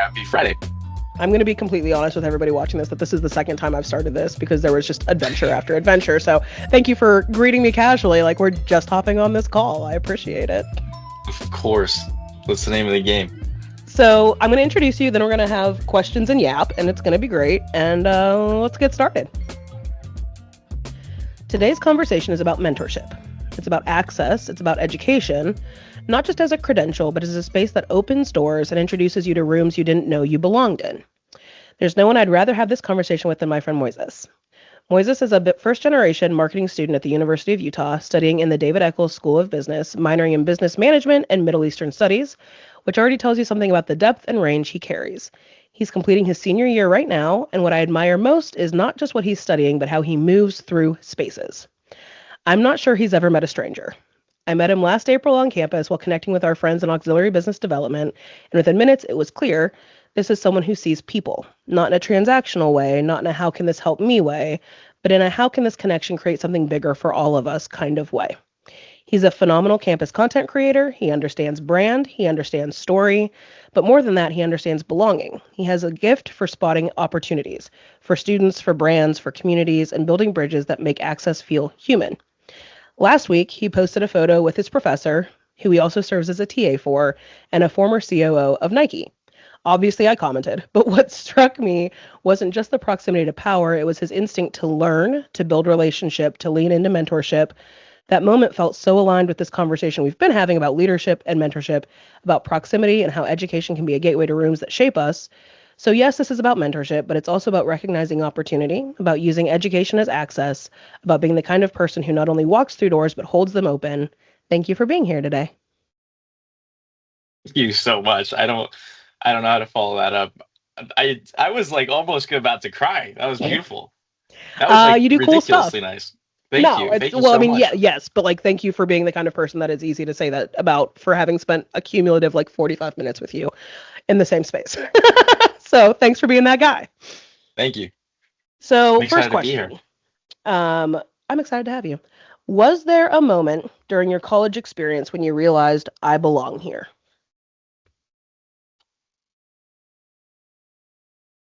Happy Friday. I'm going to be completely honest with everybody watching this that this is the second time I've started this because there was just adventure after adventure. So thank you for greeting me casually like we're just hopping on this call. I appreciate it. Of course. What's the name of the game? So I'm going to introduce you, then we're going to have questions and yap, and it's going to be great. And let's get started. Today's conversation is about mentorship. It's about access. It's about education, not just as a credential, but as a space that opens doors and introduces you to rooms you didn't know you belonged in. There's no one I'd rather have this conversation with than my friend Moises. Moises is a first-generation marketing student at the University of Utah, studying in the David Eccles School of Business, minoring in business management and Middle Eastern studies, which already tells you something about the depth and range he carries. He's completing his senior year right now, and what I admire most is not just what he's studying, but how he moves through spaces. I'm not sure he's ever met a stranger. I met him last April on campus while connecting with our friends in auxiliary business development, and within minutes it was clear this is someone who sees people, not in a transactional way, not in a how can this help me way, but in a how can this connection create something bigger for all of us kind of way. He's a phenomenal campus content creator. He understands brand. He understands story. But more than that, he understands belonging. He has a gift for spotting opportunities for students, for brands, for communities, and building bridges that make access feel human. Last week, he posted a photo with his professor, who he also serves as a TA for, and a former COO of Nike. Obviously, I commented, but what struck me wasn't just the proximity to power, it was his instinct to learn, to build relationship, to lean into mentorship. That moment felt so aligned with this conversation we've been having about leadership and mentorship, about proximity and how education can be a gateway to rooms that shape us. So yes, this is about mentorship, but it's also about recognizing opportunity, about using education as access, about being the kind of person who not only walks through doors, but holds them open. Thank you for being here today. Thank you so much. I don't know how to follow that up. I was like almost about to cry. That was beautiful. That was like you do cool stuff. ridiculously nice. Thank you. Thank you well, so I mean, much. yeah, yes, but like, thank you for being the kind of person that is easy to say that about for having spent a cumulative like 45 minutes with you in the same space. So thanks for being that guy. Thank you. So I'm first excited to be here. question. I'm excited to have you. Was there a moment during your college experience when you realized I belong here?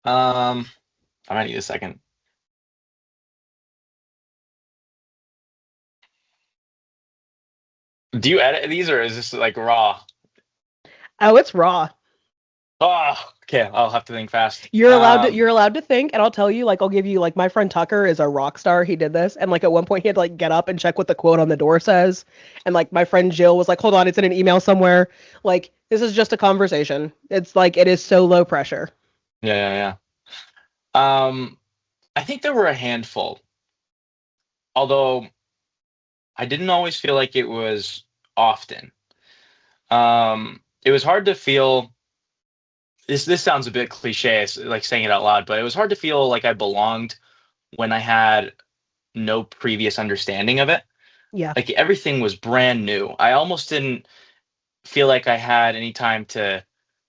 I might need a second. Do you edit these or is this like raw? Oh, it's raw. Oh, okay. I'll have to think fast. You're allowed to think, and I'll tell you, like, I'll give you, like, my friend Tucker is a rock star. He did this, and like at one point he had to like get up and check what the quote on the door says, and like my friend Jill was like, "Hold on, it's in an email somewhere." Like, this is just a conversation. It's like it is so low pressure. Yeah. I think there were a handful, although I didn't always feel like it was often. It was hard to feel. This sounds a bit cliche, like saying it out loud, but it was hard to feel like I belonged when I had no previous understanding of it. Yeah. Like everything was brand new. I almost didn't feel like I had any time to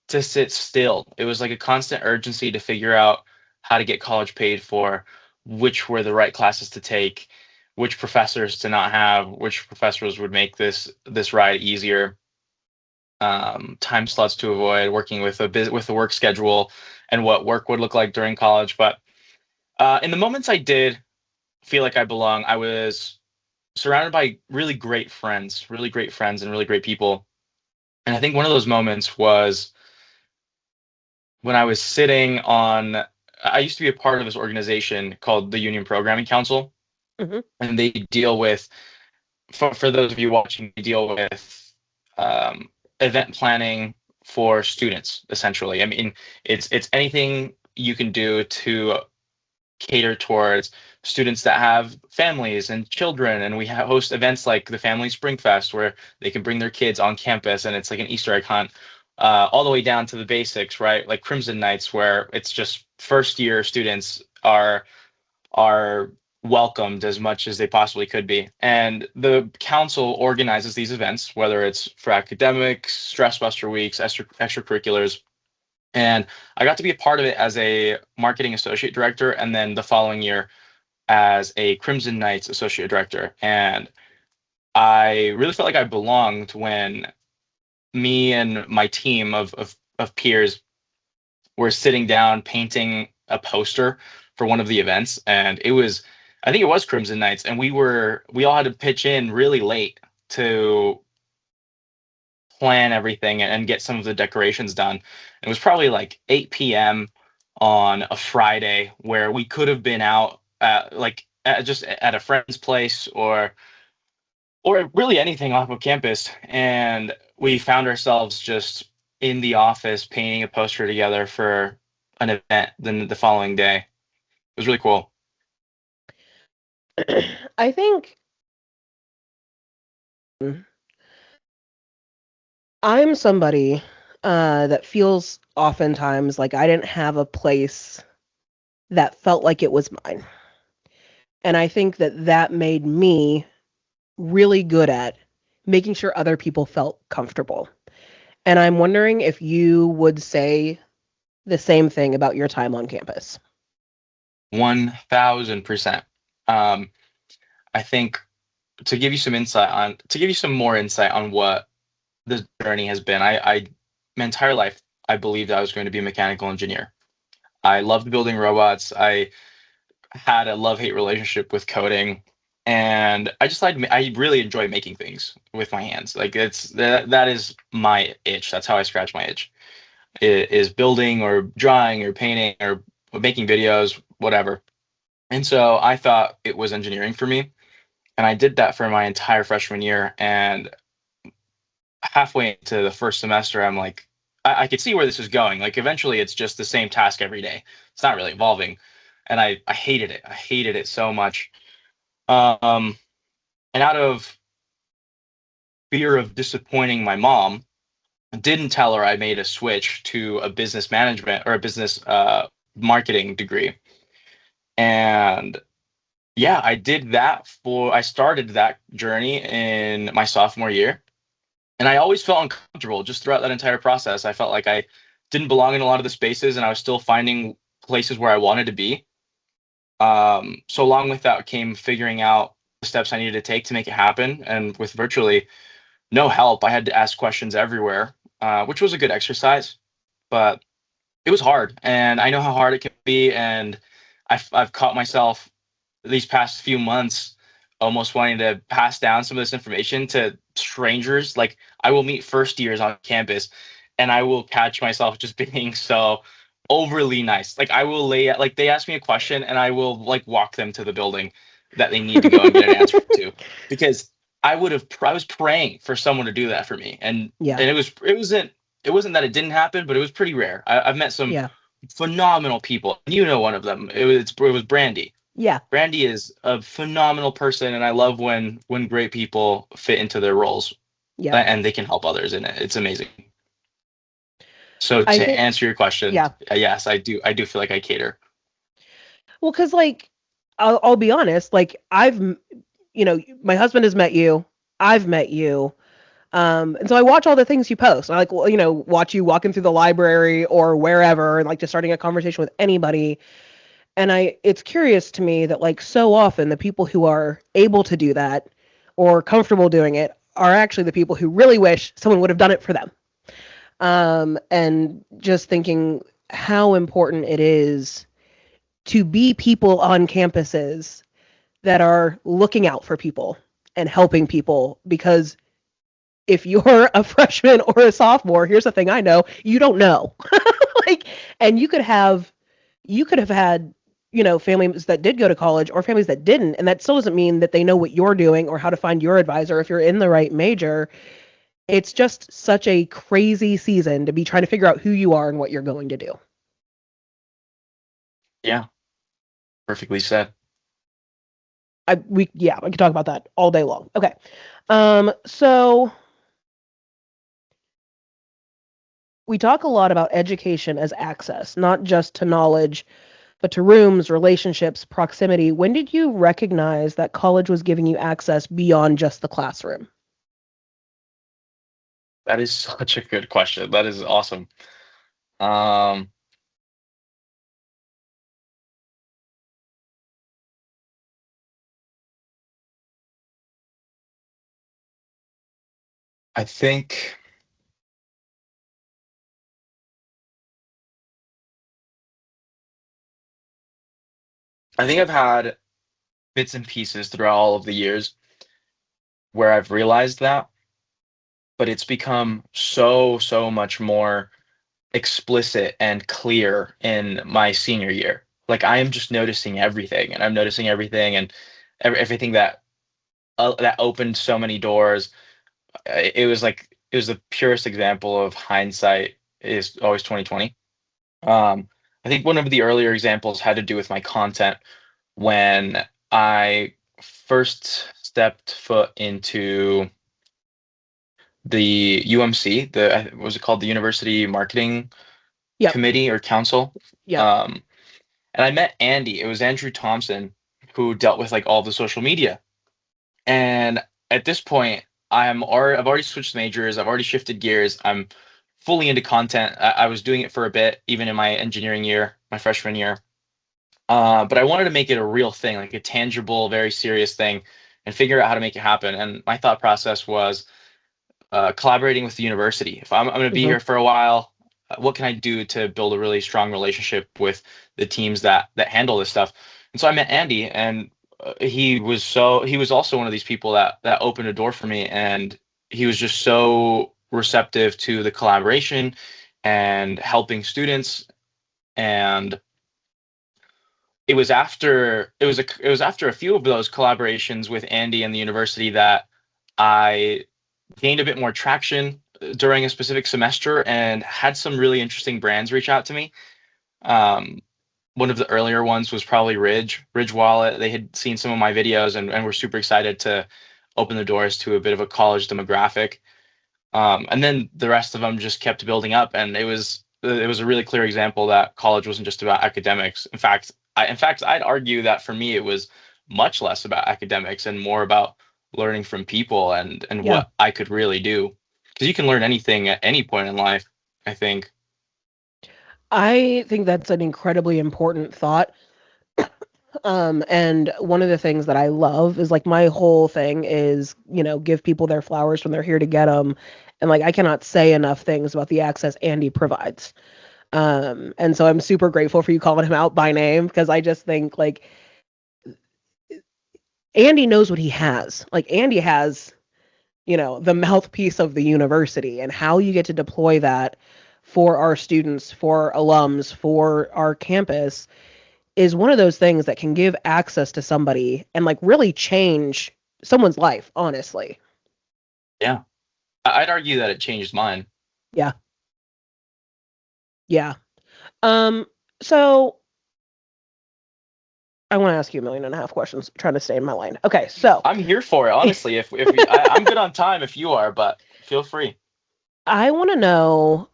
sit still. It was like a constant urgency to figure out how to get college paid for, which were the right classes to take, which professors to not have, which professors would make this ride easier, time slots to avoid, working with with the work schedule, and what work would look like during college. But in the moments I did feel like I belong, I was surrounded by really great friends, and really great people. And I think one of those moments was when I was sitting on. I used to be a part of this organization called the Union Programming Council, Hmm. and they deal with, for those of you watching, they deal with event planning for students, essentially. I mean, it's anything you can do to cater towards students that have families and children, and we host events like the Family Spring Fest where they can bring their kids on campus, and it's like an Easter egg hunt, all the way down to the basics, right? Like Crimson Nights, where it's just first year students are welcomed as much as they possibly could be. And the council organizes these events, whether it's for academics, stress buster weeks, extracurriculars. And I got to be a part of it as a marketing associate director, and then the following year as a Crimson Knights associate director. And I really felt like I belonged when me and my team of peers were sitting down painting a poster for one of the events, and I think it was Crimson Nights, and we all had to pitch in really late to plan everything and get some of the decorations done. It was probably like 8 p.m. on a Friday, where we could have been out just at a friend's place, or really anything off of campus, and we found ourselves just in the office painting a poster together for an event then the following day. It was really cool. I think I'm somebody that feels oftentimes like I didn't have a place that felt like it was mine. And I think that that made me really good at making sure other people felt comfortable. And I'm wondering if you would say the same thing about your time on campus. 1000%. Um, I think to give you some more insight on what the journey has been. My entire life, I believed I was going to be a mechanical engineer. I loved building robots. I had a love-hate relationship with coding, and I really enjoy making things with my hands. Like that is my itch. That's how I scratch my itch. Is building or drawing or painting or making videos, whatever. And so I thought it was engineering for me, and I did that for my entire freshman year. And halfway into the first semester, I'm like, I could see where this is going. Like eventually, it's just the same task every day. It's not really evolving, and I hated it. I hated it so much. Um, and out of fear of disappointing my mom, I didn't tell her I made a switch to a business management or a business marketing degree. And yeah, I started that journey in my sophomore year. And I always felt uncomfortable just throughout that entire process. I felt like I didn't belong in a lot of the spaces, and I was still finding places where I wanted to be. So along with that came figuring out the steps I needed to take to make it happen. And with virtually no help, I had to ask questions everywhere, which was a good exercise, but it was hard. And I know how hard it can be. And I've caught myself these past few months almost wanting to pass down some of this information to strangers. Like I will meet first years on campus, and I will catch myself just being so overly nice. Like I will like they ask me a question, and I will like walk them to the building that they need to go and get an answer to, because I was praying for someone to do that for me. Yeah. And it wasn't that it didn't happen, but it was pretty rare. I've met some Yeah. phenomenal people. You know, one of them. It was Brandy. Yeah. Brandy is a phenomenal person, and I love when great people fit into their roles, Yeah. and they can help others in it. It's amazing. So I to think, answer your question, yeah. yes, I do. I do feel like I cater. Well, because like, I'll be honest, like my husband has met you, I've met you. And so I watch all the things you post. I like, well, watch you walking through the library or wherever, and like just starting a conversation with anybody. And it's curious to me that like so often the people who are able to do that or comfortable doing it are actually the people who really wish someone would have done it for them. And just thinking how important it is to be people on campuses that are looking out for people and helping people, because if you're a freshman or a sophomore, here's the thing I know, you don't know. Like, and you could have had, families that did go to college or families that didn't, and that still doesn't mean that they know what you're doing or how to find your advisor if you're in the right major. It's just such a crazy season to be trying to figure out who you are and what you're going to do. Yeah, perfectly said. I could talk about that all day long. Okay. So we talk a lot about education as access, not just to knowledge, but to rooms, relationships, proximity. When did you recognize that college was giving you access beyond just the classroom? That is such a good question. That is awesome. Um, I think I think I've had bits and pieces throughout all of the years where I've realized that, but it's become so much more explicit and clear in my senior year. Like I am just noticing everything, and I'm noticing everything, and everything that opened so many doors. It was like it was the purest example of hindsight is always 2020. I think one of the earlier examples had to do with my content when I first stepped foot into the UMC, the what was it called, the University Marketing Yep. Committee or Council. Yep. Um, and I met Andy. It was Andrew Thompson who dealt with like all the social media. And at this point, I've already switched majors. I've already shifted gears. I'm fully into content. I was doing it for a bit, even in my engineering year, my freshman year. But I wanted to make it a real thing, like a tangible, very serious thing, and figure out how to make it happen. And my thought process was collaborating with the university. If I'm going to be Hmm. here for a while, what can I do to build a really strong relationship with the teams that handle this stuff? And so I met Andy, and he was also one of these people that opened a door for me, and he was just so receptive to the collaboration and helping students. And it was after a few of those collaborations with Andy and the university that I gained a bit more traction during a specific semester and had some really interesting brands reach out to me. Um, One of the earlier ones was probably Ridge Wallet. They had seen some of my videos and were super excited to open the doors to a bit of a college demographic. And then the rest of them just kept building up, and it was a really clear example that college wasn't just about academics. In fact, I'd argue that for me it was much less about academics and more about learning from people and Yeah. what I could really do. Because you can learn anything at any point in life, I think. I think that's an incredibly important thought. And one of the things that I love is like my whole thing is, give people their flowers when they're here to get them. And like I cannot say enough things about the access Andy provides. And so I'm super grateful for you calling him out by name because I just think like Andy knows what he has. Like Andy has, the mouthpiece of the university and how you get to deploy that for our students, for alums, for our campus is one of those things that can give access to somebody and like really change someone's life, honestly. Yeah, I'd argue that it changed mine. Yeah. Yeah. Um, so I want to ask you 1.5 million questions, trying to stay in my lane. Okay, so I'm here for it, honestly. I'm good on time if you are, but feel free. I want to know,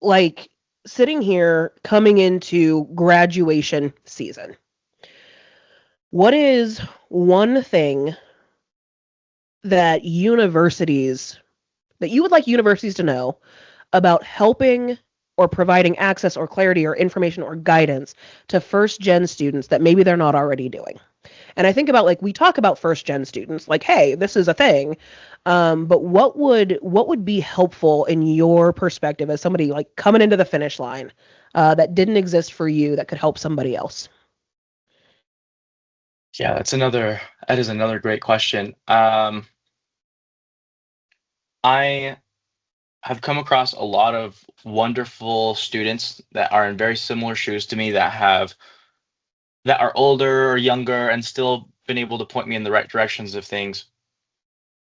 like, sitting here coming into graduation season, what is one thing that you would like universities to know about helping or providing access or clarity or information or guidance to first gen students that maybe they're not already doing? And I think about like we talk about first gen students, like, hey, this is a thing. But what would be helpful in your perspective as somebody like coming into the finish line that didn't exist for you that could help somebody else? Yeah, that is another great question. I have come across a lot of wonderful students that are in very similar shoes to me that are older or younger and still been able to point me in the right directions of things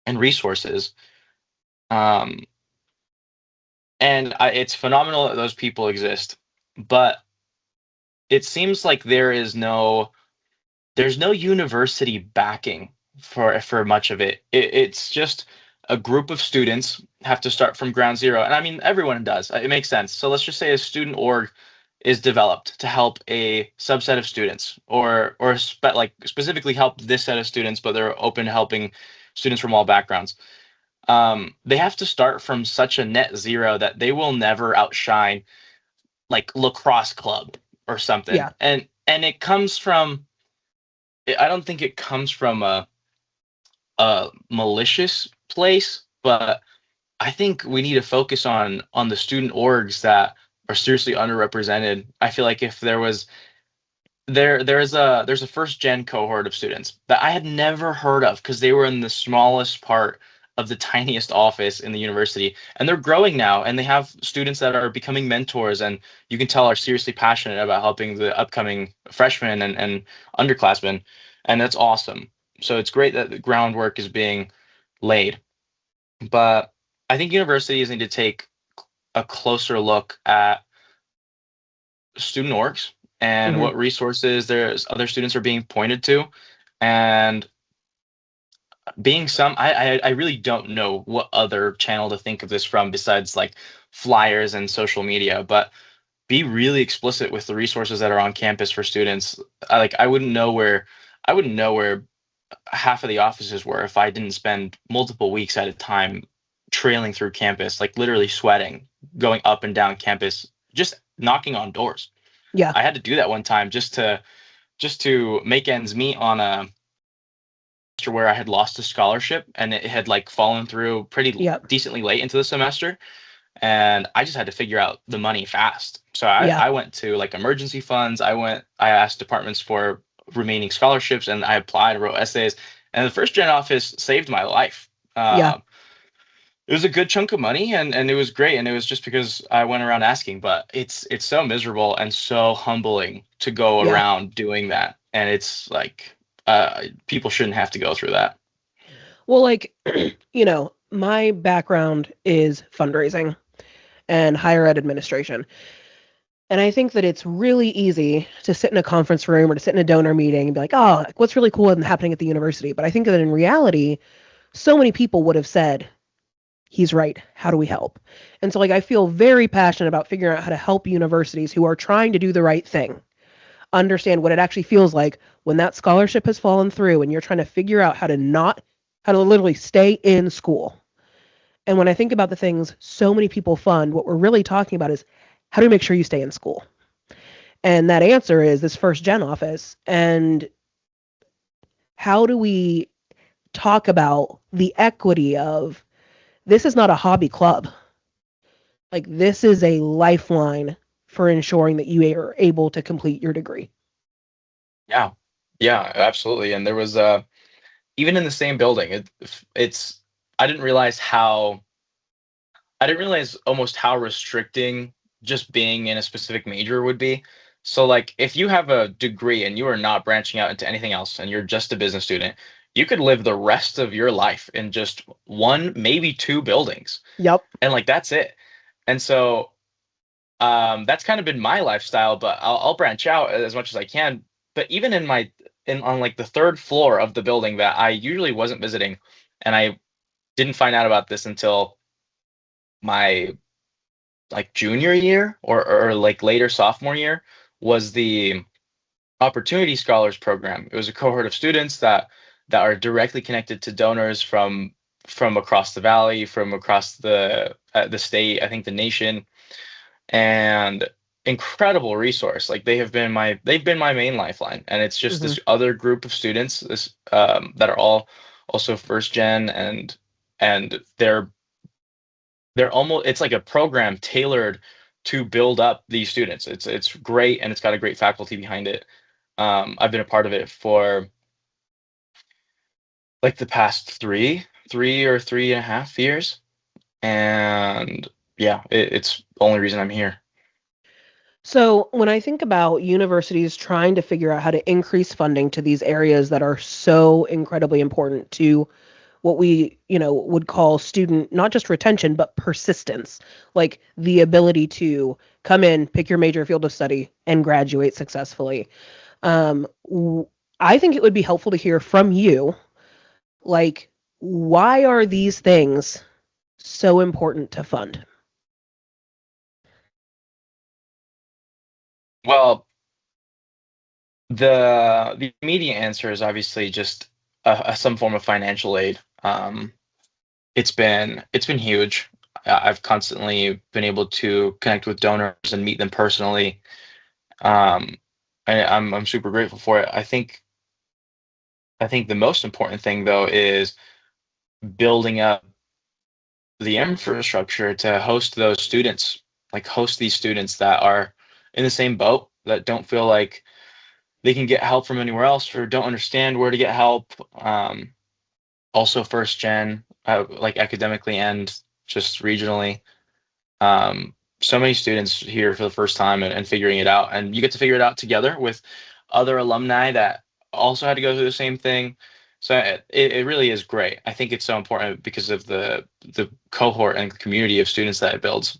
and resources. Um, it's phenomenal that those people exist, but it seems like there's no university backing for much of it. It's just a group of students have to start from ground zero, and I mean everyone does. It makes sense. So let's just say a student org is developed to help a subset of students, like specifically help this set of students, but they're open to helping students from all backgrounds. They have to start from such a net zero that they will never outshine like lacrosse club or something, Yeah. and it comes from I don't think it comes from a malicious place, but I think we need to focus on the student orgs that are seriously underrepresented. I feel like if there's a first gen cohort of students that I had never heard of because they were in the smallest part of the tiniest office in the university, and they're growing now, and they have students that are becoming mentors, and you can tell are seriously passionate about helping the upcoming freshmen and underclassmen, and that's awesome. So it's great that the groundwork is being laid, but I think universities need to take a closer look at student orgs and Hmm. what resources there's other students are being pointed to, and being some I really don't know what other channel to think of this from besides like flyers and social media, but be really explicit with the resources that are on campus for students. I wouldn't know where half of the offices were if I didn't spend multiple weeks at a time trailing through campus, like literally sweating, going up and down campus, just knocking on doors. Yeah. I had to do that one time just to make ends meet on a semester where I had lost a scholarship and it had like fallen through pretty Yep. decently late into the semester, and I just had to figure out the money fast. So Yeah. I went to like emergency funds. I asked departments for remaining scholarships, and I applied, wrote essays, and the first gen office saved my life. Yeah. It was a good chunk of money, and it was great, and it was just because I went around asking. But it's so miserable and so humbling to go Yeah. around doing that, and it's like people shouldn't have to go through that. Well, like, my background is fundraising and higher ed administration. And I think that it's really easy to sit in a conference room or to sit in a donor meeting and be like, oh, like, what's really cool and happening at the university? But I think that in reality, so many people would have said, he's right. How do we help? And so, like, I feel very passionate about figuring out how to help universities who are trying to do the right thing understand what it actually feels like when that scholarship has fallen through and you're trying to figure out how to literally stay in school. And when I think about the things so many people fund, what we're really talking about is how do we make sure you stay in school? And that answer is this first gen office. And how do we talk about the equity of this is not a hobby club? Like, this is a lifeline for ensuring that you are able to complete your degree. Yeah, yeah, absolutely. And there was even in the same building, it's I didn't realize how I didn't realize almost how restricting just being in a specific major would be. So like if you have a degree and you are not branching out into anything else and you're just a business student, you could live the rest of your life in just one, maybe two buildings. Yep. And like that's it. And so that's kind of been my lifestyle, but I'll branch out as much as I can. But even in on like the third floor of the building that I usually wasn't visiting, and I didn't find out about this until my like junior year or like later sophomore year, was the Opportunity Scholars Program. It was a cohort of students that are directly connected to donors from across the valley, from across the state, I think the nation, and incredible resource. Like they've been my main lifeline, and it's just Hmm. this other group of students this that are all also first gen, and they're almost it's like a program tailored to build up these students. It's great, and it's got a great faculty behind it. I've been a part of it for like the past three or 3.5 years, and yeah, it's the only reason I'm here. So, when I think about universities trying to figure out how to increase funding to these areas that are so incredibly important to what we, would call student not just retention but persistence, like the ability to come in, pick your major field of study and graduate successfully. Um I think it would be helpful to hear from you, like, why are these things so important to fund? Well, the immediate answer is obviously just some form of financial aid. It's been huge. I've constantly been able to connect with donors and meet them personally. Um, I'm super grateful for it. I think the most important thing though is building up the infrastructure to host those students, like host these students that are in the same boat, that don't feel like they can get help from anywhere else or don't understand where to get help. Also first gen, like academically and just regionally. So many students here for the first time and figuring it out, and you get to figure it out together with other alumni that also had to go through the same thing. So it really is great. I think it's so important because of the cohort and community of students that it builds.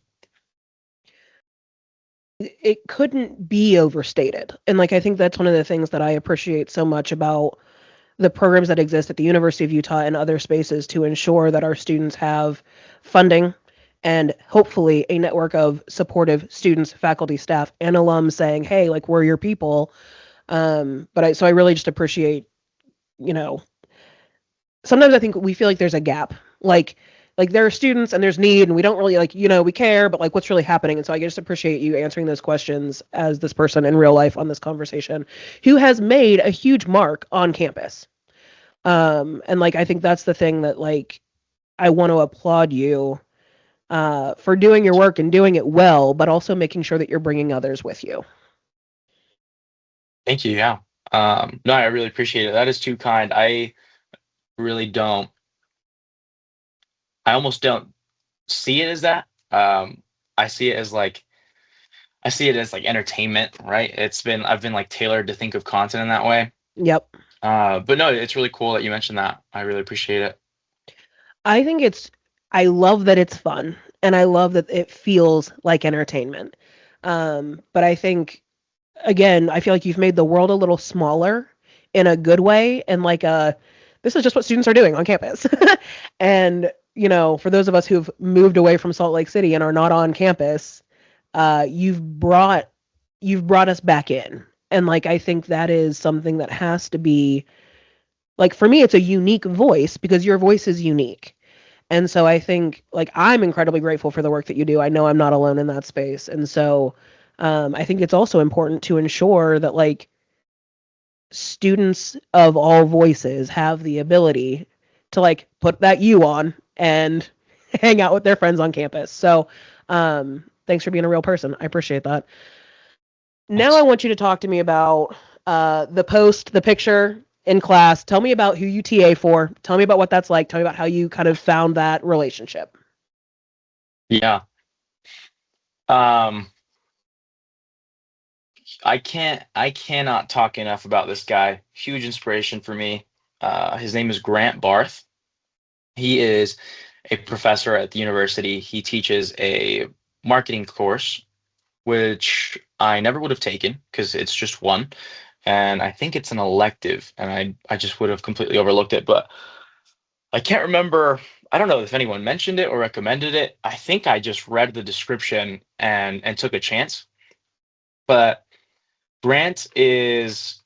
It couldn't be overstated. And like I think that's one of the things that I appreciate so much about the programs that exist at the University of Utah and other spaces to ensure that our students have funding and hopefully a network of supportive students, faculty, staff, and alums saying, "Hey, like we're your people." So I really just appreciate, you know, sometimes I think we feel like there's a gap. Like there are students and there's need and we don't really like, we care, but like what's really happening? And so I just appreciate you answering those questions as this person in real life on this conversation who has made a huge mark on campus. And like I think that's the thing that like I want to applaud you for doing your work and doing it well, but also making sure that you're bringing others with you. Thank you. Yeah. No, I really appreciate it. That is too kind. Really don't. I almost don't see it as that. I see it as like entertainment, right? I've been like tailored to think of content in that way. Yep. But no, it's really cool that you mentioned that. I really appreciate it. I think I love that it's fun and I love that it feels like entertainment. But I think, again, I feel like you've made the world a little smaller in a good way and like this is just what students are doing on campus. And, for those of us who've moved away from Salt Lake City and are not on campus, you've brought us back in. And like I think that is something that has to be like for me it's a unique voice because your voice is unique. And so I think like I'm incredibly grateful for the work that you do. I know I'm not alone in that space. And so I think it's also important to ensure that like students of all voices have the ability to like put that U on and hang out with their friends on campus. So thanks for being a real person. I appreciate that. Now I Thanks. want you to talk to me about the picture in class. Tell me about who you TA for. Tell me about what that's like. Tell me about how you kind of found that relationship. Yeah. Um, I cannot talk enough about this guy. Huge inspiration for me. His name is Grant Barth. He is a professor at the university. He teaches a marketing course, which I never would have taken because it's just one. And I think it's an elective, and I just would have completely overlooked it. But I can't remember. I don't know if anyone mentioned it or recommended it. I think I just read the description and took a chance. But Grant is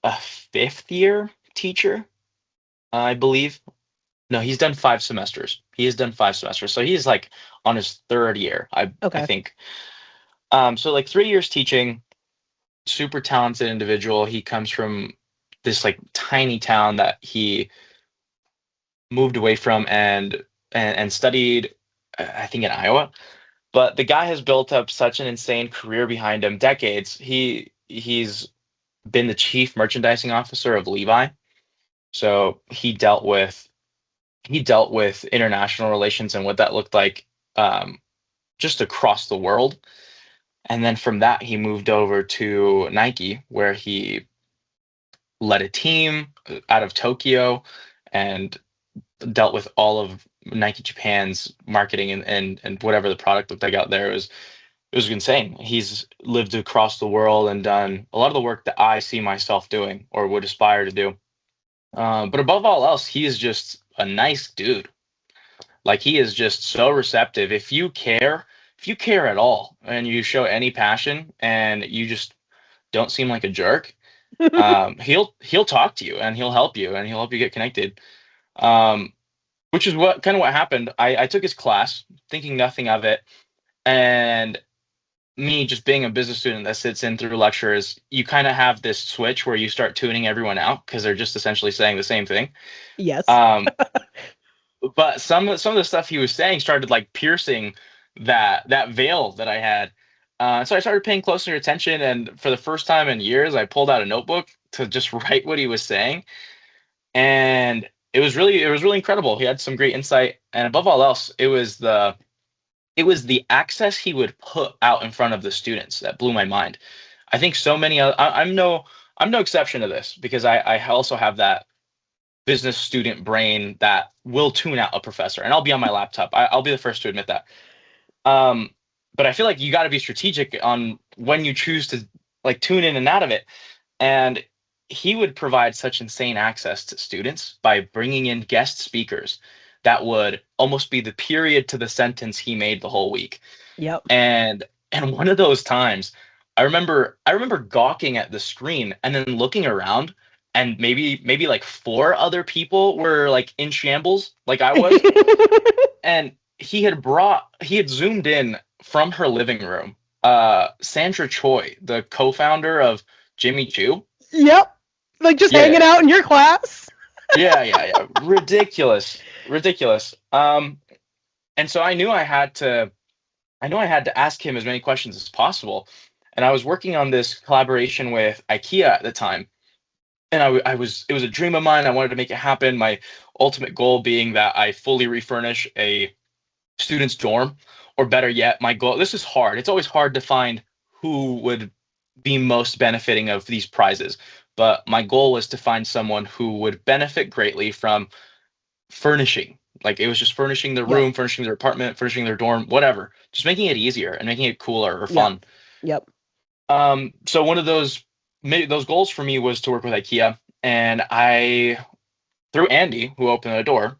a fifth year teacher, I believe. No, he's done 5 semesters. He has done 5 semesters. So he's like on his third year, I Okay. think. So like 3 years teaching, super talented individual. He comes from this like tiny town that he moved away from and studied, I think in Iowa. But the guy has built up such an insane career behind him, decades. He's been the chief merchandising officer of Levi. So he dealt with international relations and what that looked like, just across the world. And then from that, he moved over to Nike, where he led a team out of Tokyo and dealt with all of Nike Japan's marketing and whatever the product looked like out there. It was insane. He's lived across the world and done a lot of the work that I see myself doing or would aspire to do. But above all else, he is just a nice dude. Like he is just so receptive. If you care at all, and you show any passion, and you just don't seem like a jerk, he'll talk to you and he'll help you get connected. Um, which is what kind of what happened. I took his class, thinking nothing of it, and me just being a business student that sits in through lectures, you kind of have this switch where you start tuning everyone out because they're just essentially saying the same thing. Yes. Um, but some of the stuff he was saying started like piercing that veil that I had. So I started paying closer attention, and for the first time in years, I pulled out a notebook to just write what he was saying, and it was really incredible. He had some great insight, and above all else, it was the access he would put out in front of the students that blew my mind. I think so many. I'm no exception to this because I also have that business student brain that will tune out a professor, and I'll be on my laptop. I'll be the first to admit that. Um, but I feel like you got to be strategic on when you choose to like tune in and out of it. And he would provide such insane access to students by bringing in guest speakers that would almost be the period to the sentence he made the whole week. Yep. And one of those times, I remember gawking at the screen and then looking around, and maybe like four other people were like in shambles, like I was. And he had zoomed in from her living room, Sandra Choi, the co-founder of Jimmy Choo. Yep. Like just Yeah, hanging out in your class. yeah. Ridiculous. Ridiculous. And so I knew I had to ask him as many questions as possible. And I was working on this collaboration with IKEA at the time. And it was a dream of mine. I wanted to make it happen. My ultimate goal being that I fully refurnish a student's dorm, or better yet, my goal. This is hard. It's always hard to find who would be most benefiting of these prizes. But my goal was to find someone who would benefit greatly from furnishing. Like it was just furnishing their Yep. room, furnishing their apartment, furnishing their dorm, whatever. Just making it easier and making it cooler or Yep. fun. Yep. So one of those goals for me was to work with IKEA, and I through Andy, who opened the door,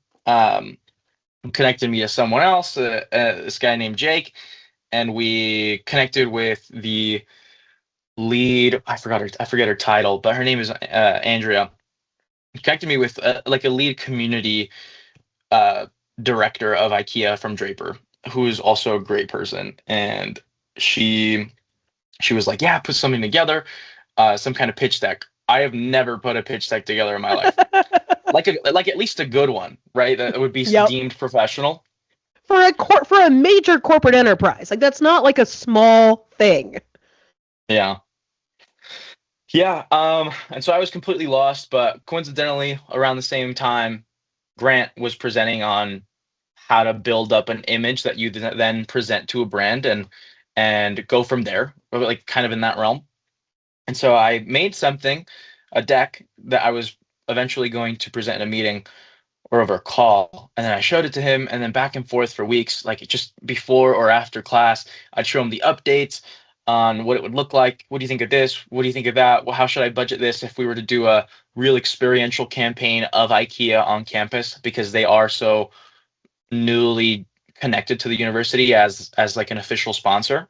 connected me to someone else, this guy named Jake, and we connected with the lead. I forget her title, but her name is Andrea. Connected me with like a lead community uh, director of IKEA from Draper, who is also a great person. And she she was like, "Yeah, put something together, some kind of pitch deck." I have never put a pitch deck together in my life. Like at least a good one, right? That would be Yep. deemed professional. For a major corporate enterprise. Like that's not like a small thing. Yeah. Yeah. And so I was completely lost, but coincidentally, around the same time, Grant was presenting on how to build up an image that you then present to a brand and go from there, or like kind of in that realm. And so I made something, a deck that I was eventually going to present in a meeting or over a call, and then I showed it to him, and then back and forth for weeks, like just before or after class, I'd show him the updates on what it would look like. What do you think of this? What do you think of that? Well, how should I budget this if we were to do a real experiential campaign of IKEA on campus, because they are so newly connected to the university as like an official sponsor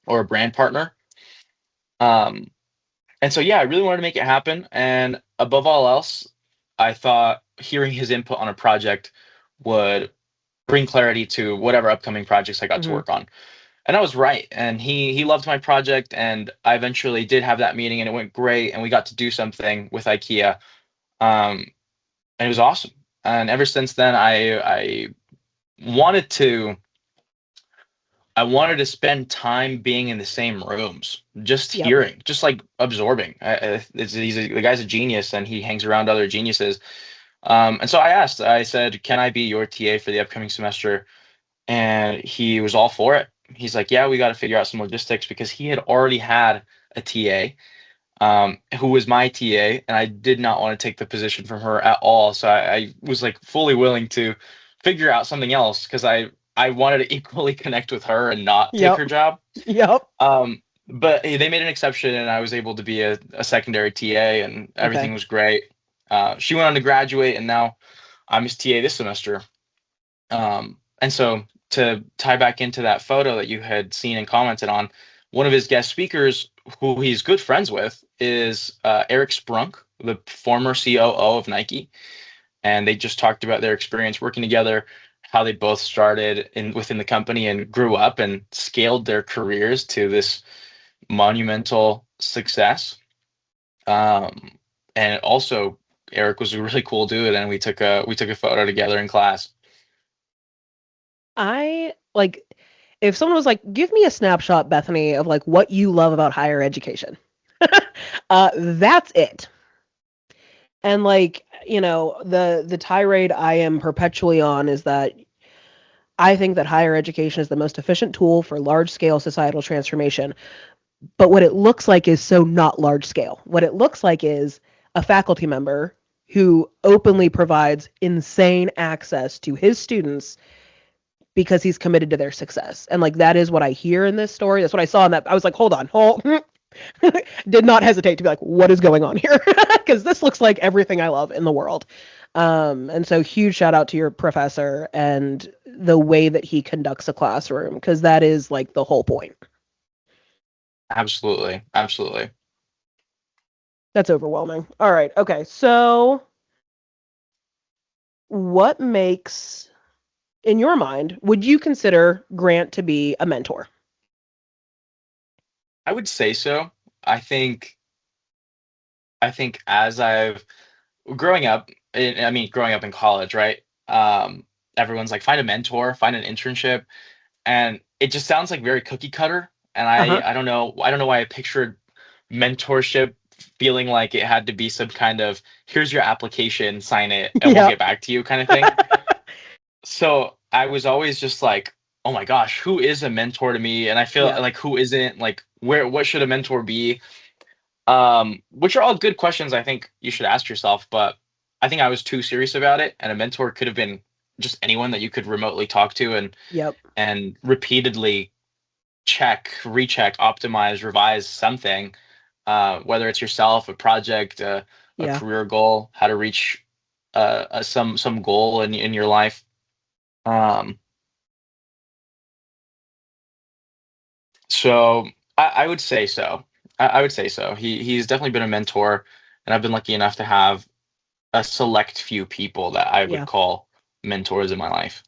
or a brand partner. Um, and so yeah, I really wanted to make it happen. And above all else, I thought hearing his input on a project would bring clarity to whatever upcoming projects I got to Hmm. work on. And I was right. And he loved my project, and I eventually did have that meeting, and it went great, and we got to do something with IKEA. Um, and it was awesome. And ever since then, I wanted to I wanted to spend time being in the same rooms, just Yep. hearing, just like absorbing. The guy's a genius, and he hangs around other geniuses. And so I said, "Can I be your TA for the upcoming semester?" And he was all for it. He's like, "Yeah, we got to figure out some logistics," because he had already had a TA, who was my TA, and I did not want to take the position from her at all. So I was like fully willing to figure out something else, because I wanted to equally connect with her and not take Yep. her job. Yep. But hey, they made an exception, and I was able to be a secondary TA, and Okay. everything was great. She went on to graduate, and now I'm his TA this semester. And so to tie back into that photo that you had seen and commented on, one of his guest speakers, who he's good friends with, is Eric Sprunk, the former COO of Nike. And they just talked about their experience working together, how they both started within the company and grew up and scaled their careers to this monumental success. Um, and also, Eric was a really cool dude, and we took a photo together in class. I like If someone was like, give me a snapshot, Bethany, of like what you love about higher education, that's it. And like, the tirade I am perpetually on is that I think that higher education is the most efficient tool for large scale societal transformation. But what it looks like is so not large scale. What it looks like is a faculty member who openly provides insane access to his students because he's committed to their success. And like that is what I hear in this story. That's what I saw in that. I was like, hold. Did not hesitate to be like, what is going on here? Because this looks like everything I love in the world. And so huge shout out to your professor and the way that he conducts a classroom, because that is like the whole point. Absolutely. Absolutely. That's overwhelming. All right. Okay. So what makes, in your mind, would you consider Grant to be a mentor? I would say so. I think as I've growing up, growing up in college, right? Everyone's like, find a mentor, find an internship, and it just sounds like very cookie cutter. And Uh-huh. I don't know why I pictured mentorship feeling like it had to be some kind of here's your application, sign it, and we'll Yeah. get back to you kind of thing. So I was always just like, oh my gosh, who is a mentor to me? And I feel Yeah. like who isn't, like what should a mentor be? Which are all good questions I think you should ask yourself, but I think I was too serious about it, and a mentor could have been just anyone that you could remotely talk to Yep. and repeatedly check, recheck, optimize, revise something, whether it's yourself, a project, a Yeah. career goal, how to reach some goal in your life. Um, so I would say so. I would say so. He's definitely been a mentor, and I've been lucky enough to have a select few people that I would Yeah. call mentors in my life.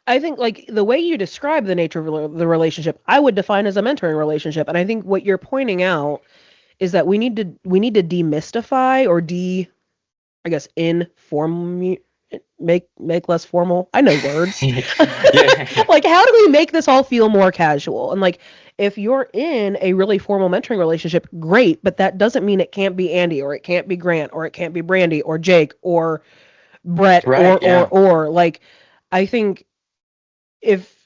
I think like the way you describe the nature of the relationship, I would define as a mentoring relationship. And I think what you're pointing out is that we need to demystify or I guess inform make less formal. I know words. Yeah. Like how do we make this all feel more casual? And like if you're in a really formal mentoring relationship, great, but that doesn't mean it can't be Andy or it can't be Grant or it can't be Brandy or Jake or Brett Right, yeah. or like I think if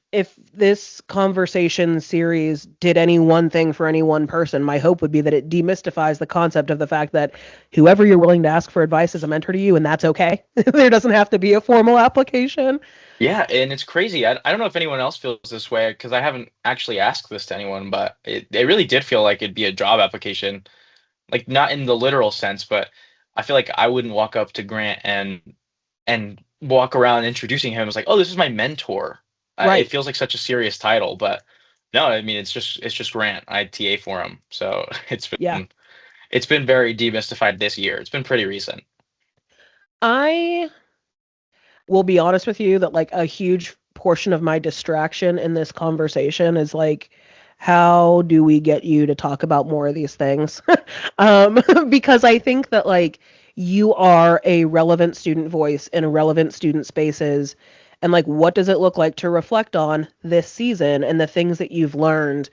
this conversation series did any one thing for any one person, my hope would be that it demystifies the concept of the fact that whoever you're willing to ask for advice is a mentor to you, and that's okay. There doesn't have to be a formal application. Yeah, and it's crazy. I don't know if anyone else feels this way because I haven't actually asked this to anyone, but it really did feel like it'd be a job application. Like not in the literal sense, but I feel like I wouldn't walk up to Grant and walk around introducing him as like, "Oh, this is my mentor." It Right. feels like such a serious title, but no, I mean it's just Grant. I TA for him, so Yeah. it's been very demystified this year. It's been pretty recent. I will be honest with you that like a huge portion of my distraction in this conversation is like how do we get you to talk about more of these things? um, because I think that like you are a relevant student voice in relevant student spaces, and like what does it look like to reflect on this season and the things that you've learned.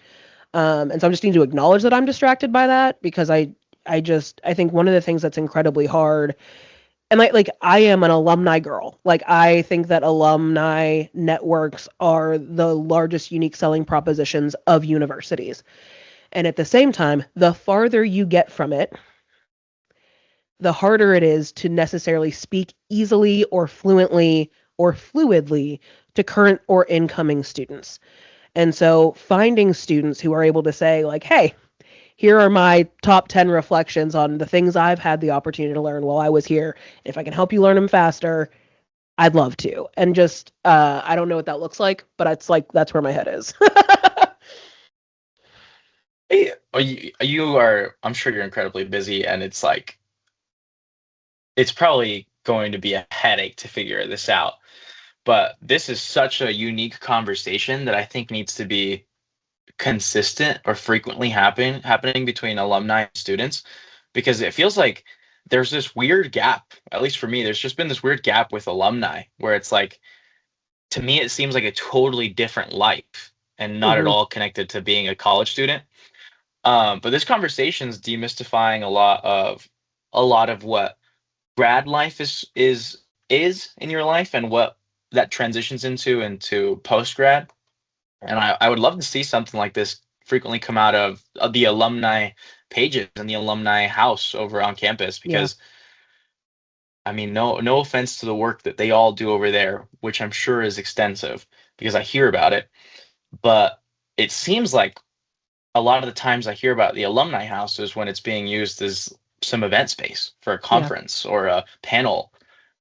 And so I just need to acknowledge that I'm distracted by that because I think one of the things that's incredibly hard, and like I am an alumni girl. Like I think that alumni networks are the largest unique selling propositions of universities. And at the same time, the farther you get from it, the harder it is to necessarily speak easily or fluently or fluidly to current or incoming students. And so finding students who are able to say like, "Hey, here are my top 10 reflections on the things I've had the opportunity to learn while I was here. If I can help you learn them faster, I'd love to." And just, I don't know what that looks like, but it's like, that's where my head is. You are, I'm sure you're incredibly busy, and it's like it's probably going to be a headache to figure this out. But this is such a unique conversation that I think needs to be consistent or frequently happening between alumni and students, because it feels like there's this weird gap. At least for me, there's just been this weird gap with alumni where it's like, to me it seems like a totally different life. and not at all connected to being a college student. But this conversation is demystifying a lot of what grad life is in your life and what that transitions into post grad. And I would love to see something like this frequently come out of the alumni pages and the alumni house over on campus, because I mean, no offense to the work that they all do over there, which I'm sure is extensive because I hear about it, but it seems like a lot of the times I hear about the alumni house is when it's being used as some event space for a conference or a panel,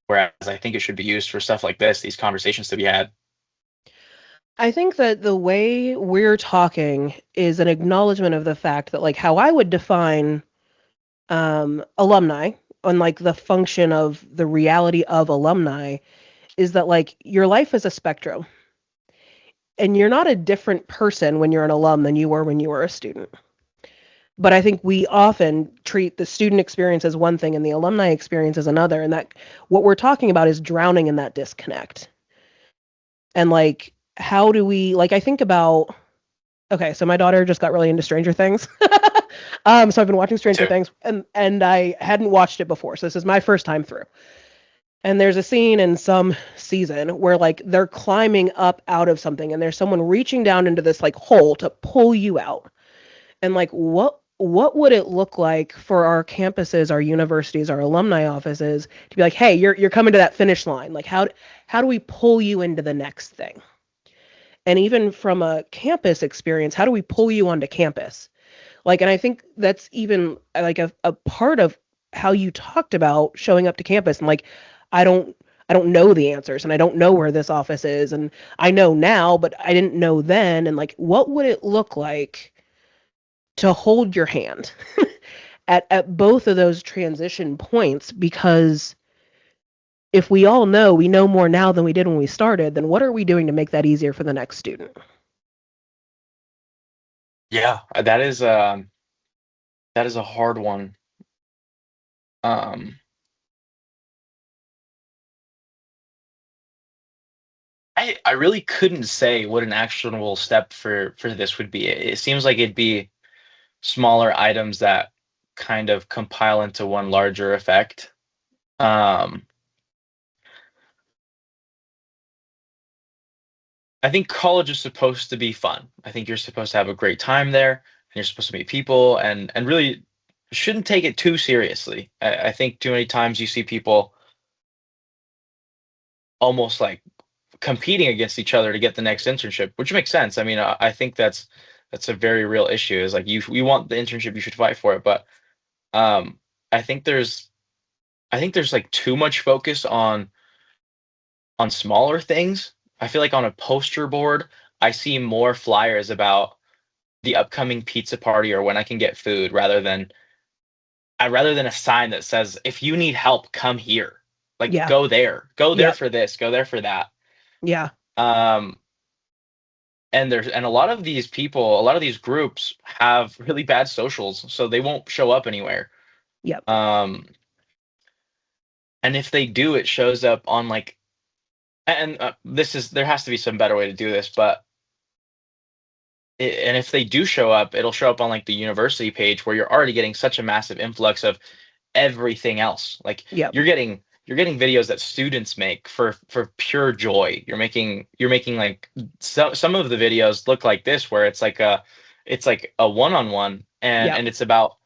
whereas I think it should be used for stuff like this, these conversations to be had. I think that the way we're talking is an acknowledgement of the fact that, like, how I would define alumni and like the function of the reality of alumni is that, like, your life is a spectrum, and you're not a different person when you're an alum than you were when you were a student. But I think we often treat the student experience as one thing and the alumni experience as another, and that what we're talking about is drowning in that disconnect. And like, how do we, like, I think about, okay, so my daughter just got really into Stranger Things. So I've been watching Stranger Things, and I hadn't watched it before, so this is my first time through. And there's a scene in some season where, like, they're climbing up out of something, and there's someone reaching down into this, like, hole to pull you out. And, like, what would it look like for our campuses, our universities, our alumni offices to be like, hey, you're coming to that finish line. Like, how do we pull you into the next thing? And even from a campus experience, how do we pull you onto campus? Like, and I think that's even like a part of how you talked about showing up to campus, and like, I don't know the answers, and I don't know where this office is, and I know now, but I didn't know then. And like, what would it look like to hold your hand at both of those transition points? Because if we all know, we know more now than we did when we started, then what are we doing to make that easier for the next student? Yeah, that is a hard one. I really couldn't say what an actionable step for this would be. It seems like it'd be smaller items that kind of compile into one larger effect. Um, I think college is supposed to be fun. I think you're supposed to have a great time there, and you're supposed to meet people, and really shouldn't take it too seriously. I think too many times you see people almost like competing against each other to get the next internship, which makes sense. I mean, I think that's a very real issue. Is like, you want the internship, you should fight for it. But um, I think there's like too much focus on smaller things. I feel like on a poster board, I see more flyers about the upcoming pizza party or when I can get food rather than a sign that says, if you need help, come here. Like, go there. Go there for this, go there for that. Yeah. And a lot of these people, a lot of these groups have really bad socials, so they won't show up anywhere. Yep. And if they do, it shows up on like, and there has to be some better way to do this, but and if they do show up, it'll show up on like the university page where you're already getting such a massive influx of everything else. Like, you're getting videos that students make for pure joy. You're making like some of the videos look like this, where it's like a one-on-one, and it's about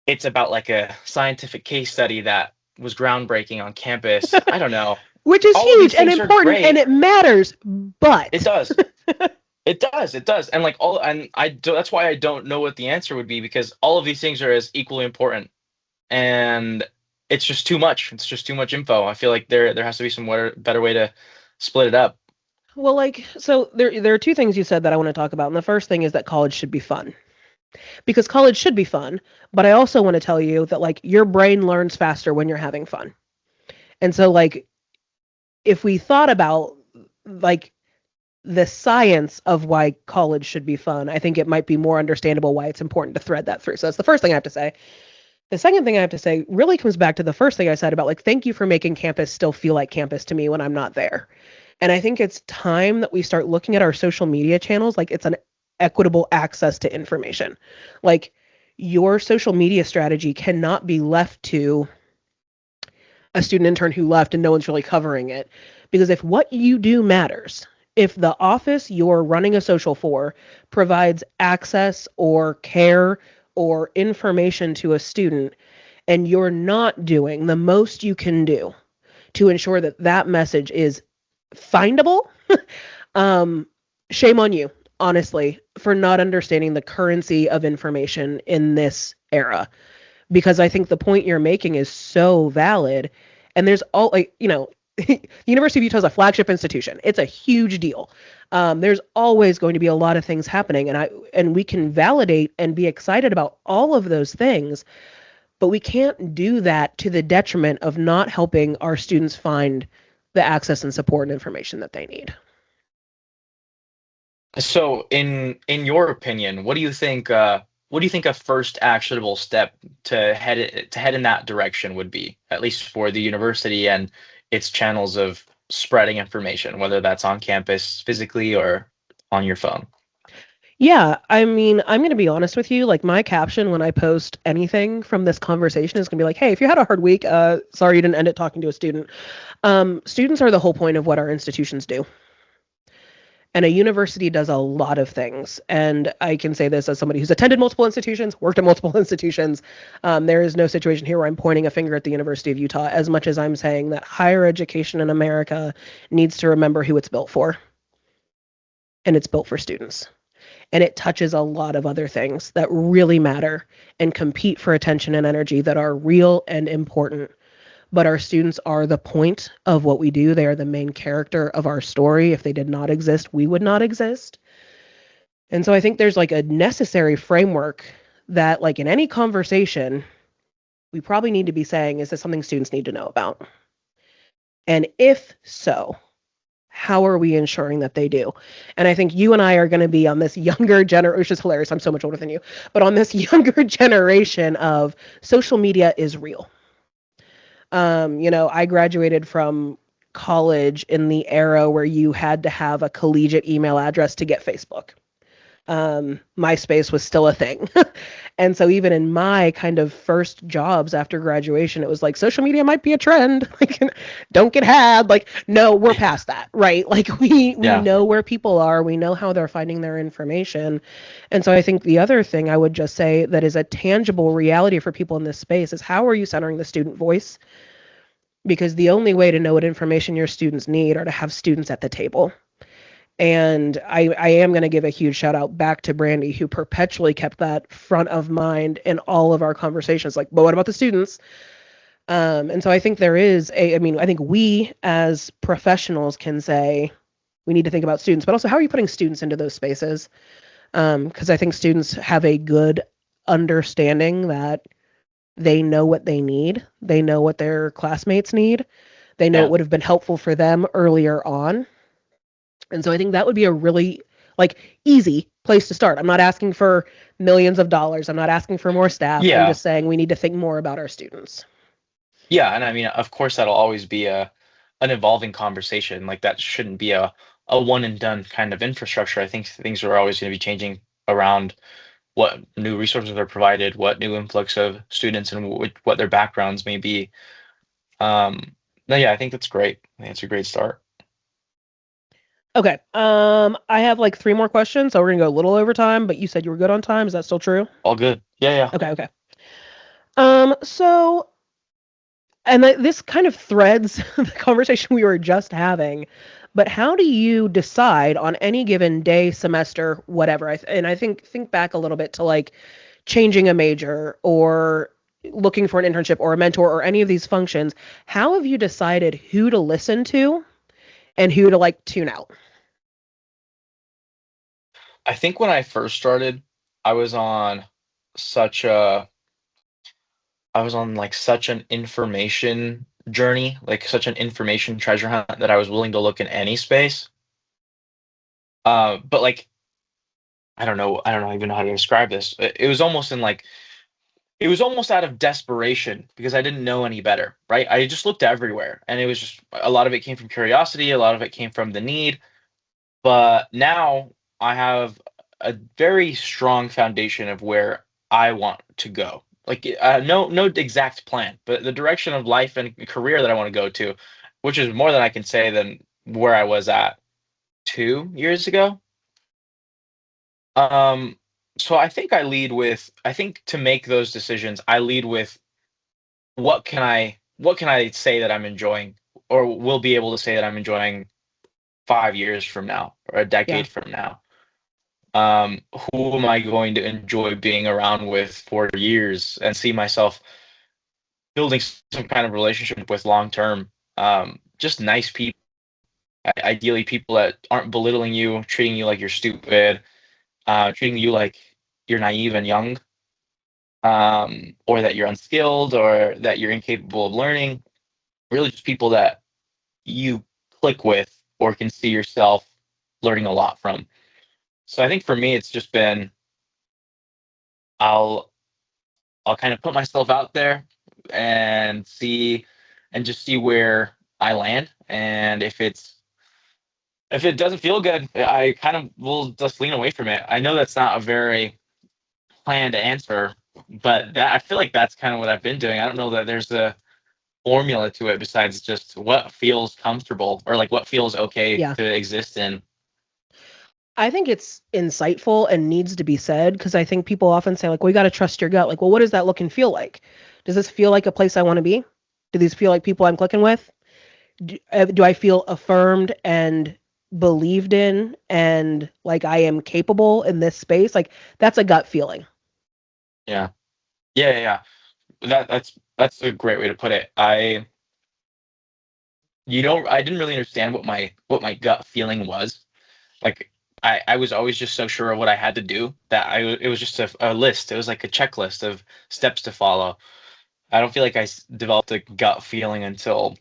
like a scientific case study that was groundbreaking on campus. I don't know. Which is huge and important, and it matters, but it does. It does. And like that's why I don't know what the answer would be, because all of these things are as equally important, and it's just too much. It's just too much info. I feel like there has to be some better way to split it up. Well, like, so there are two things you said that I want to talk about. And the first thing is that college should be fun. Because college should be fun, but I also want to tell you that, like, your brain learns faster when you're having fun. And so, like, if we thought about, like, the science of why college should be fun, I think it might be more understandable why it's important to thread that through. So that's the first thing I have to say. The second thing I have to say really comes back to the first thing I said about, like, thank you for making campus still feel like campus to me when I'm not there. And I think it's time that we start looking at our social media channels like it's an equitable access to information. Like your social media strategy cannot be left to a student intern who left and no one's really covering it. Because if what you do matters, if the office you're running a social for provides access or care or information to a student, and you're not doing the most you can do to ensure that that message is findable, shame on you, honestly, for not understanding the currency of information in this era. Because I think the point you're making is so valid. And there's all like, the University of Utah is a flagship institution. It's a huge deal. There's always going to be a lot of things happening, and we can validate and be excited about all of those things, but we can't do that to the detriment of not helping our students find the access and support and information that they need. So, in your opinion, what do you think? What do you think a first actionable step to head in that direction would be, at least for the university and its channels of spreading information, whether that's on campus physically or on your phone? Yeah, I mean, I'm going to be honest with you. Like, my caption when I post anything from this conversation is going to be like, hey, if you had a hard week, sorry you didn't end it talking to a student. Students are the whole point of what our institutions do. And a university does a lot of things. And I can say this as somebody who's attended multiple institutions, worked at multiple institutions. There is no situation here where I'm pointing a finger at the University of Utah, as much as I'm saying that higher education in America needs to remember who it's built for. And it's built for students. And it touches a lot of other things that really matter and compete for attention and energy that are real and important. But our students are the point of what we do. They are the main character of our story. If they did not exist, we would not exist. And so I think there's like a necessary framework that, like in any conversation, we probably need to be saying, is this something students need to know about? And if so, how are we ensuring that they do? And I think you and I are going to be on this younger generation, which is hilarious. I'm so much older than you, but on this younger generation of social media is real. I graduated from college in the era where you had to have a collegiate email address to get Facebook. MySpace was still a thing. And so even in my kind of first jobs after graduation, it was like social media might be a trend. Like, don't get had. Like, no, we're past that, right? Like we know where people are. We know how they're finding their information. And so I think the other thing I would just say that is a tangible reality for people in this space is how are you centering the student voice? Because the only way to know what information your students need are to have students at the table. And I am going to give a huge shout out back to Brandy, who perpetually kept that front of mind in all of our conversations. Like, but what about the students? And so I think I think we as professionals can say we need to think about students, but also how are you putting students into those spaces? Because I think students have a good understanding that they know what they need. They know what their classmates need. They know it would have been helpful for them earlier on. And so I think that would be a really easy place to start. I'm not asking for millions of dollars. I'm not asking for more staff. I'm just saying we need to think more about our students. Yeah, and I mean, of course, that'll always be an evolving conversation. Like that shouldn't be a one and done kind of infrastructure. I think things are always going to be changing around what new resources are provided, what new influx of students, and what their backgrounds may be. No, yeah, I think that's great. I think it's a great start. Okay. I have 3 more questions, so we're gonna go a little over time, but you said you were good on time. Is that still true? All good. Yeah. Okay. So, and this kind of threads the conversation we were just having, but how do you decide on any given day, semester, whatever? I think back a little bit to changing a major or looking for an internship or a mentor or any of these functions. How have you decided who to listen to and who to tune out? I think when I first started, I was on such a such an information journey, such an information treasure hunt that I was willing to look in any space. But I don't know even know how to describe this. It was almost in it was almost out of desperation because I didn't know any better, right? I just looked everywhere, and it was just a lot of it came from curiosity, a lot of it came from the need. But now I have a very strong foundation of where I want to go. Like no exact plan, but the direction of life and career that I want to go to, which is more than I can say than where I was at 2 years ago. Um, so I think to make those decisions, I lead with what can I say that I'm enjoying or will be able to say that I'm enjoying 5 years from now or a Yeah. decade from now. Who am I going to enjoy being around with for years and see myself building some kind of relationship with long term? Just nice people, ideally people that aren't belittling you, treating you like you're stupid, treating you like you're naive and young, or that you're unskilled or that you're incapable of learning. Really, just people that you click with or can see yourself learning a lot from. So I think for me, it's just been I'll I'll kind of put myself out there and see and just see where I land. And if it doesn't feel good, I kind of will just lean away from it. I know that's not a very planned answer, but that I feel like that's kind of what I've been doing. I don't know that there's a formula to it besides just what feels comfortable or like what feels okay Yeah. to exist in. I think it's insightful and needs to be said because I think people often say, like, well, you got to trust your gut. Like, well, what does that look and feel like? Does this feel like a place I want to be? Do these feel like people I'm clicking with? Do I feel affirmed and believed in and like I am capable in this space? Like, that's a gut feeling. Yeah. Yeah. That's a great way to put it. I didn't really understand what my gut feeling was. Like I was always just so sure of what I had to do that it was just a list. It was like a checklist of steps to follow. I don't feel like developed a gut feeling until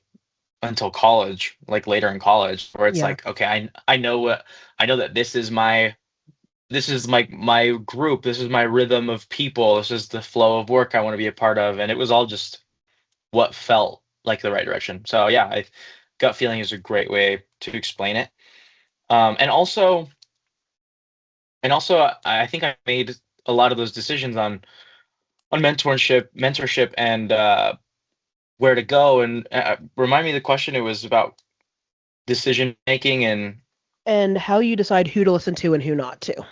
college, like later in college, where it's Yeah. like, okay, I know that this is my group, this is my rhythm of people, this is the flow of work I want to be a part of, and it was all just what felt like the right direction. So yeah, gut feeling is a great way to explain it. Um, and also and also I think I made a lot of those decisions on mentorship and where to go. And remind me of the question. It was about decision making and And how you decide who to listen to and who not to.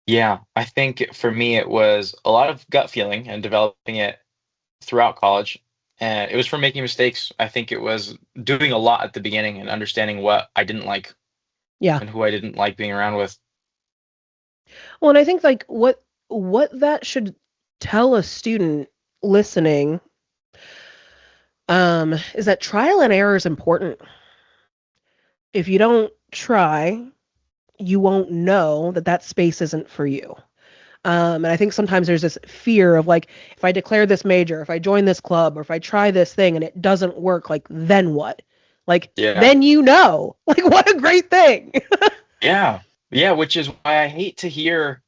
yeah, I think for me it was a lot of gut feeling and developing it throughout college. And it was from making mistakes. I think it was doing a lot at the beginning and understanding what I didn't like Yeah. and who I didn't like being around with. Well, and I think like what that should tell a student listening is that trial and error is important. If you don't try, you won't know that that space isn't for you. And I think sometimes there's this fear of like, if I declare this major, if I join this club, or if I try this thing and it doesn't work, like, then what? Like, Yeah. then you know. Like, what a great thing. Yeah. Yeah, which is why I hate to hear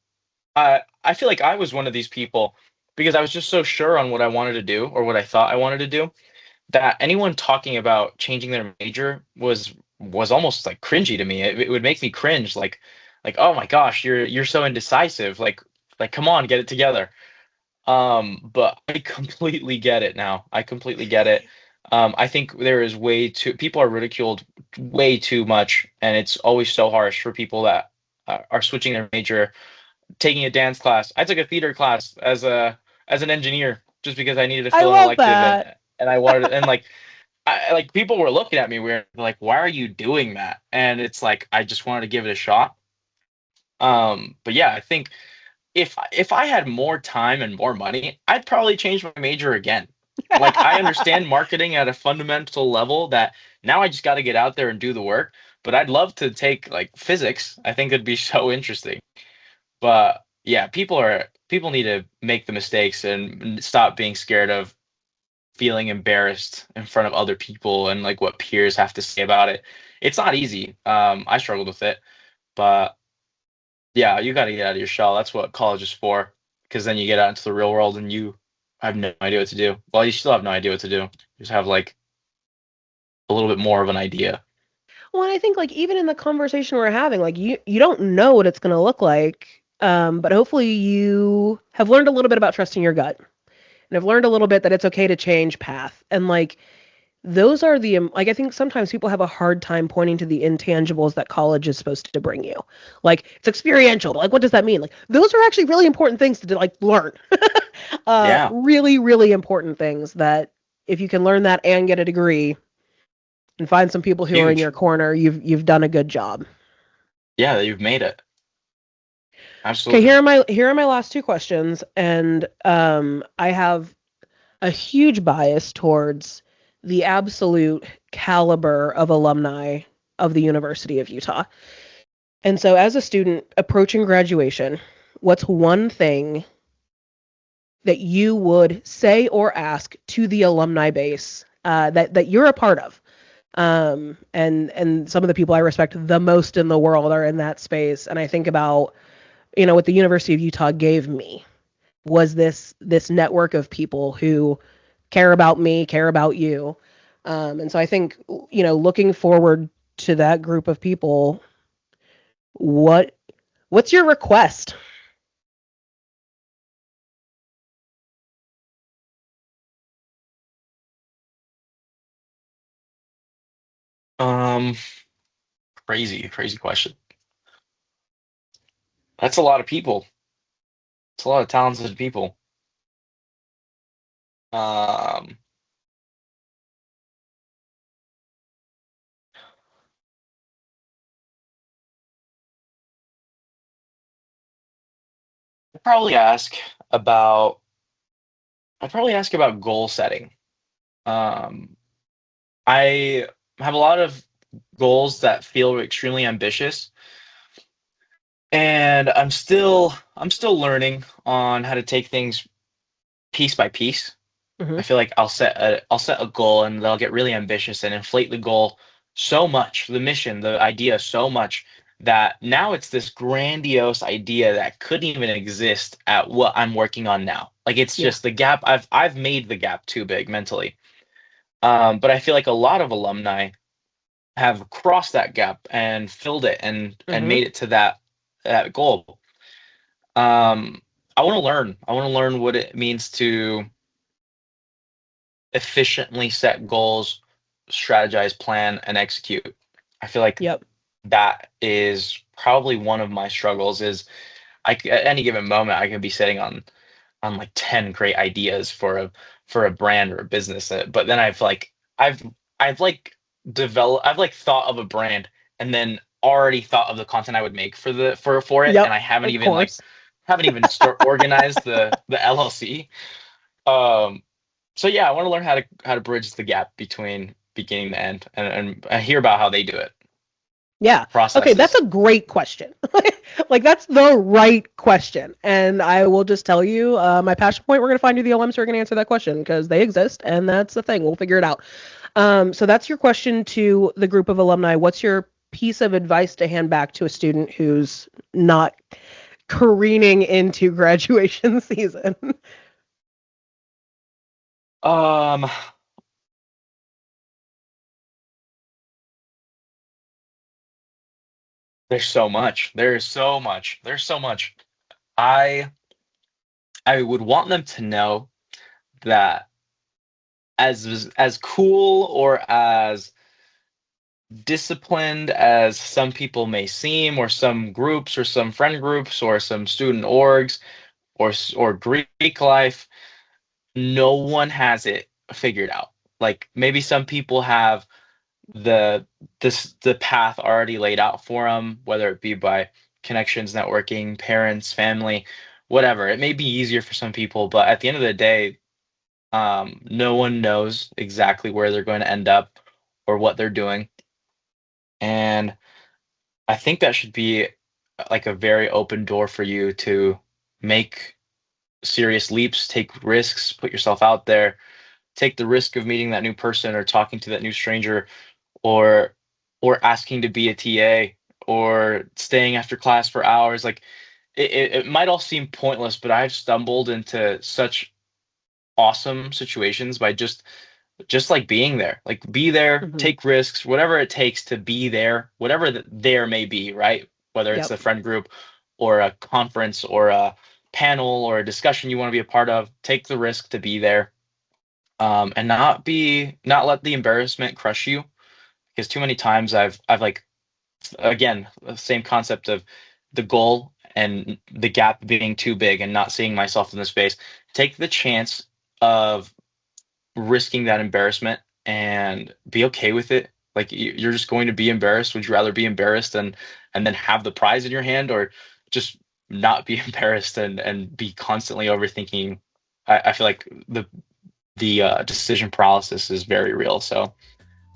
I feel like I was one of these people because I was just so sure on what I wanted to do or what I thought I wanted to do that anyone talking about changing their major was almost like cringy to me. It would make me cringe, like oh my gosh, you're so indecisive. Like come on, get it together. But I completely get it now. I completely get it. I think there is way too people are ridiculed way too much, and it's always so harsh for people that are switching their major, taking a dance class. I took a theater class as an engineer just because I needed to I fill an love elective that. and I wanted and like people were looking at me weird like why are you doing that? And it's like I just wanted to give it a shot. But yeah, I think if I had more time and more money, I'd probably change my major again. Like I understand marketing at a fundamental level that now I just got to get out there and do the work, but I'd love to take like physics. I think it'd be so interesting. But yeah, people need to make the mistakes and stop being scared of feeling embarrassed in front of other people and like what peers have to say about it. It's not easy. I struggled with it, but yeah, you got to get out of your shell. That's what college is for. because then you get out into the real world and you have no idea what to do. Well, you still have no idea what to do. You just have like a little bit more of an idea. Well, and I think like even in the conversation we're having, like you don't know what it's going to look like, but hopefully you have learned a little bit about trusting your gut, and have learned a little bit that it's okay to change path, and like those are the like I think sometimes people have a hard time pointing to the intangibles that college is supposed to bring you. Like it's experiential, but like what does that mean? Like those are actually really important things to like learn. Yeah, Really, really important things that if you can learn that and get a degree and find some people who are in your huge. corner, you've done a good job. Yeah, you've made it. Okay, Absolutely. here are my last two questions, and I have a huge bias towards the absolute caliber of alumni of the University of Utah. And so, as a student approaching graduation, what's one thing that you would say or ask to the alumni base that you're a part of? And some of the people I respect the most in the world are in that space. And I think about, what the University of Utah gave me was this network of people who care about me, care about you. And so I think, looking forward to that group of people, what what's your request? Um, crazy question. That's a lot of people. It's a lot of talented people. Um, I'd probably ask about I'd probably ask about goal setting. Um, I have a lot of goals that feel extremely ambitious, and I'm still learning on how to take things piece by piece. I Hmm. feel like I'll set a goal and they'll get really ambitious and inflate the goal so much, the mission, the idea so much that now it's this grandiose idea that couldn't even exist at what I'm working on now. Like it's Yeah. just the gap I've made the gap too big mentally. But I feel like a lot of alumni have crossed that gap and filled it and Hmm. made it to that goal. Um, I want to learn. I want to learn what it means to efficiently set goals, strategize, plan, and execute. I feel like Yep. that is probably one of my struggles. Is at any given moment I could be sitting on like 10 great ideas for a brand or a business, but then I've I've like I've like thought of a brand and then already thought of the content I would make for it, and Yep. I Of course. haven't even start organized the LLC. Um, so yeah, I want to learn how to bridge the gap between beginning to end, and hear about how they do it, Yeah. Okay, that's processes. a great question. Like that's the right question. And I will just tell you, my passion point, we're gonna find you the alums who are gonna answer that question because they exist and that's the thing. We'll figure it out. So that's your question to the group of alumni. What's your piece of advice to hand back to a student who's not careening into graduation season? Um, there's so much. There's so much. There's so much. I I would want them to know that as cool or as disciplined as some people may seem, or some groups, or some friend groups, or some student orgs, or Greek life, no one has it figured out. Like maybe some people have the the path already laid out for them, whether it be by connections, networking, parents, family, whatever. It may be easier for some people, but at the end of the day, no one knows exactly where they're going to end up or what they're doing. And I think that should be like a very open door for you to make serious leaps, take risks, put yourself out there, take the risk of meeting that new person or talking to that new stranger, or asking to be a TA, or staying after class for hours. Like it might all seem pointless, but I've stumbled into such awesome situations by just like being there. Like be there, Hmm. take risks, whatever it takes to be there, whatever there may be, right? Whether it's Yep. a friend group or a conference or a panel or a discussion you want to be a part of, take the risk to be there. And not let the embarrassment crush you, because too many times I've like, again, the same concept of the goal and the gap being too big and not seeing myself in the space. Take the chance of risking that embarrassment and be okay with it. Like you're just going to be embarrassed. Would you rather be embarrassed and then have the prize in your hand, or just not be embarrassed and be constantly overthinking? I feel like the decision paralysis is very real. So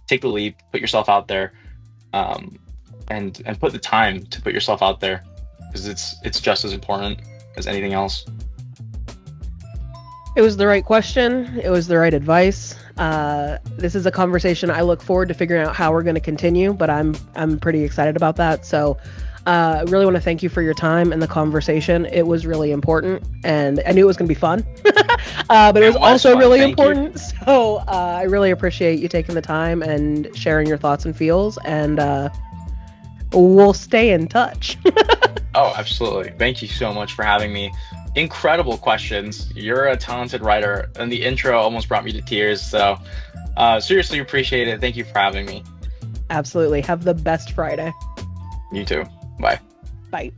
take the leap, put yourself out there, um, and put the time to put yourself out there, because it's just as important as anything else. It was the right question. It was the right advice. This is a conversation I look forward to figuring out how we're going to continue, but I'm pretty excited about that. So I really want to thank you for your time and the conversation. It was really important, and I knew it was going to be fun, but it was also fun. really Thank you. important. So I really appreciate you taking the time and sharing your thoughts and feels, and we'll stay in touch. Oh, absolutely. Thank you so much for having me. Incredible questions. You're a talented writer, and the intro almost brought me to tears. So, seriously appreciate it. Thank you for having me. Absolutely. Have the best Friday. You too. Bye. Bye.